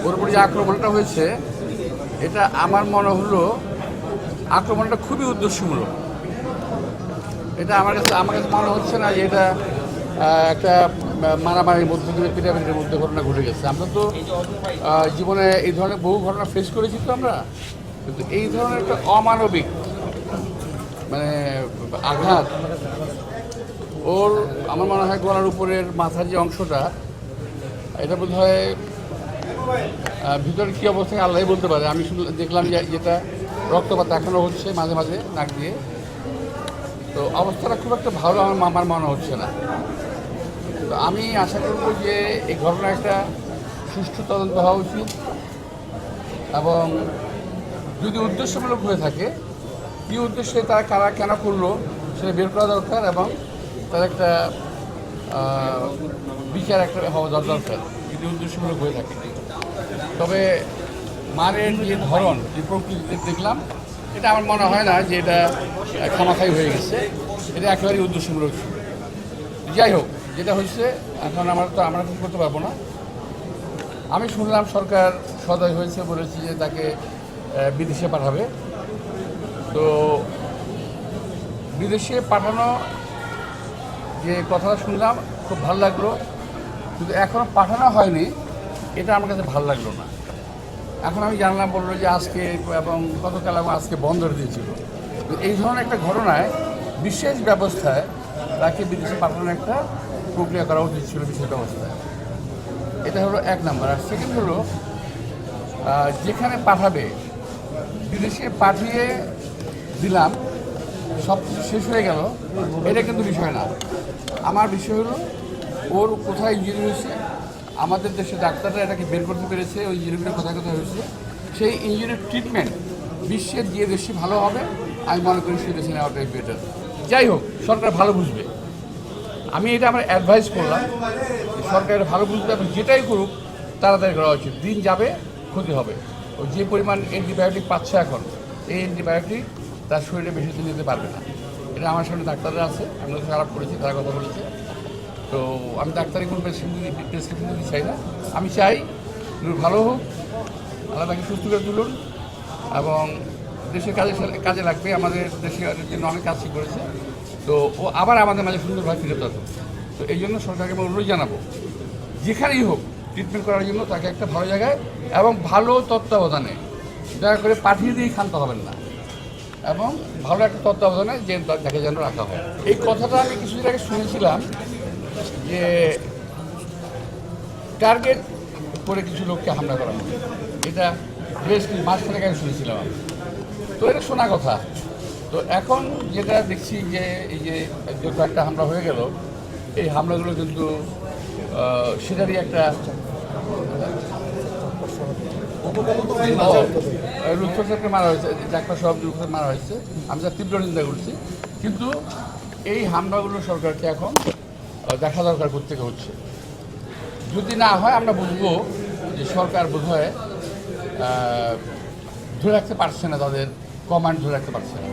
ওর উপর যে আক্রমণটা হয়েছে এটা আমার মনে হলো আক্রমণটা খুবই উদ্দেশ্যমূলক। এটা আমার কাছে মনে হচ্ছে না যে এটা একটা মারামারির মধ্যে দিয়ে পিটাপিটির মধ্যে ঘটনা ঘটে গেছে। আমরা তো জীবনে এই ধরনের বহু ঘটনা ফেস করেছি তো আমরা, কিন্তু এই ধরনের একটা অমানবিক মানে আঘাত ওর আমার মনে হয় গলার উপরের মাথার যে অংশটা এটা বোধ হয় ভিতরে কী অবস্থা আল্লাহই বলতে পারে। আমি শুধু দেখলাম যে যেটা রক্তপাত এখনও হচ্ছে মাঝে মাঝে নাক দিয়ে, তো অবস্থাটা খুব একটা ভালো আমার মনে হচ্ছে না। তো আমি আশা করব যে এই ঘটনা একটা সুষ্ঠু তদন্ত হওয়া উচিত এবং যদি উদ্দেশ্যমূলক হয়ে থাকে কী উদ্দেশ্যে তারা কারা কেন করলো সেটা বের করা দরকার এবং তার একটা বিচার একটা হওয়া দরকার যদি উদ্দেশ্যমূলক হয়ে থাকে। তবে মারের যে ধরন যে প্রকৃতি দেখলাম এটা আমার মনে হয় না যে এটা খামাখাই হয়ে গেছে, এটা একেবারেই উদ্দেশ্যমূলক ছিল। যাই হোক, যেটা হয়েছে এখন আমরা কিছু করতে পারবো না। আমি শুনলাম সরকার সদয় হয়েছে, বলেছি যে তাকে বিদেশে পাঠাবে। তো বিদেশে পাঠানো যে কথাটা শুনলাম খুব ভালো লাগলো, কিন্তু এখনও পাঠানো হয়নি, এটা আমার কাছে ভালো লাগলো না। এখন আমি জানলাম বললো যে আজকে এবং গতকাল এবং আজকে বন্ধ দিয়েছিল। এই ধরনের একটা ঘটনায় বিশেষ ব্যবস্থায় তাকে বিদেশে পাঠানোর একটা প্রক্রিয়া করা উচিত ছিল বিশেষ ব্যবস্থায়। এটা হলো এক নাম্বার। আর সেকেন্ড হলো যেখানে পাঠাবে বিদেশে পাঠিয়ে দিলাম সব কিছু শেষ হয়ে গেল, এটা কিন্তু বিষয় না। আমার বিষয় হলো ওর কোথায় ইঞ্জুরি হয়েছে, আমাদের দেশে ডাক্তাররা এটাকে বের করতে পেরেছে ওই ইঞ্জুরিগুলো কোথায় কোথায় হয়েছে, সেই ইঞ্জুরির ট্রিটমেন্ট বিশ্বের যে দেশে ভালো হবে আমি মনে করি সেই দেশে নেওয়াটাই বেটার। যাই হোক, সরকার ভালো বুঝবে, আমি এটা আমার অ্যাডভাইস করলাম সরকারের ভালো বুঝবে এবং যেটাই করুক তাড়াতাড়ি করা উচিত। দিন যাবে ক্ষতি হবে। ও যে পরিমাণ অ্যান্টিবায়োটিক পাচ্ছে এখন, এই অ্যান্টিবায়োটিক তার শরীরে বেশি দিন নিতে পারবে না। এটা আমার সামনে ডাক্তাররা আছে, আমি ওদের খারাপ করেছি, তারা কথা বলেছে। তো আমি ডাক্তারি কোনো প্রেসক্রিপশন দিতে চাই না। আমি চাই ভালো হোক, আল্লাহ তাকে সুস্থ করে তুলুন এবং দেশের কাজে লাগবে। আমাদের দেশের জন্য অনেক কাজ করেছে, তো ও আবার আমাদের মাঝে সুন্দরভাবে ফিরে আসবে। তো এই জন্য সরকারকে আমি অনুরোধ জানাবো যেখানেই হোক ট্রিটমেন্ট করার জন্য তাকে একটা ভালো জায়গায় এবং ভালো তত্ত্বাবধানে, দয়া করে পাঠিয়ে দিয়েই ক্ষান্ত হবেন না, এবং ভালো একটা তত্ত্বাবধানে যে তাকে যেন রাখা হয়। এই কথাটা আমি কিছুদিন আগে শুনেছিলাম যে টার্গেট করে কিছু লোককে হামলা করা হবে, এটা বেশ মাঝখানে আগে শুনেছিলাম আমি। তো এটা শোনা কথা। তো এখন যেটা দেখছি যে এই যে যত একটা হামলা হয়ে গেল, এই হামলাগুলো কিন্তু সেটারই একটা লুৎফরকে মারা হয়েছে, ডাক্তার সব মারা হয়েছে, আমি তার তীব্র নিন্দা করছি। কিন্তু এই হামলাগুলো সরকারকে এখন দেখা দরকার প্রত্যেকে হচ্ছে। যদি না হয় আমরা বুঝবো যে সরকার বোধহয় ধরে রাখতে পারছে না, তাদের কমান্ড ধরে রাখতে পারছে না।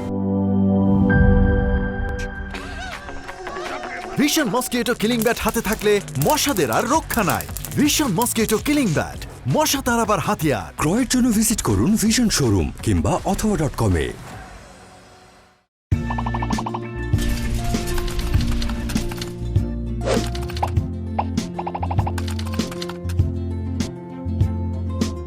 ভিশন মসকিটো কিলিং ব্যাট হাতে থাকলে মশাদের আর রক্ষা নাই। ভিশন মসকিটো কিলিং ব্যাট, মশা তাড়াবার হাতিয়ার। ক্রয়ের জন্য ভিজিট করুন ভিশন শোরুম কিংবা অথবা.com-এ।